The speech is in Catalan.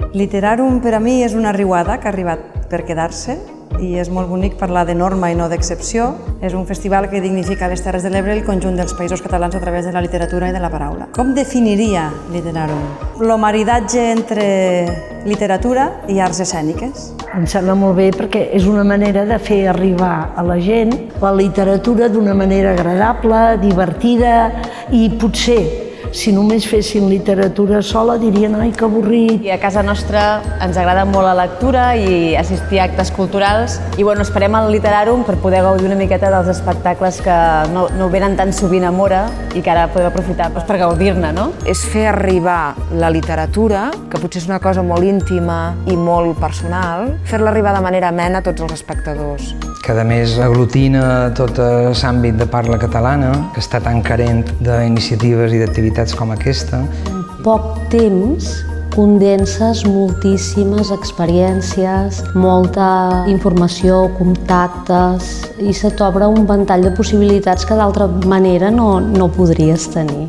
Literarum per a mi és una riuada que ha arribat per quedar-se i és molt bonic parlar de norma i no d'excepció. És un festival que dignifica les Terres de l'Ebre i el conjunt dels països catalans a través de la literatura i de la paraula. Com definiria Literarum? El maridatge entre literatura i arts escèniques. Em sembla molt bé perquè és una manera de fer arribar a la gent la literatura d'una manera agradable, divertida i potser, si només fessin literatura sola, dirien «ai, que avorrit». I a casa nostra ens agrada molt la lectura i assistir a actes culturals i esperem al Literarum per poder gaudir una miqueta dels espectacles que no venen tan sovint a Móra i que ara podem aprofitar per gaudir-ne, no? És fer arribar la literatura, que potser és una cosa molt íntima i molt personal, fer-la arribar de manera amena a tots els espectadors. Que a més aglutina tot l'àmbit de parla catalana, que està tan carent d'iniciatives i d'activitats com aquesta. En poc temps condenses moltíssimes experiències, molta informació, contactes i se t'obre un ventall de possibilitats que d'altra manera no podries tenir.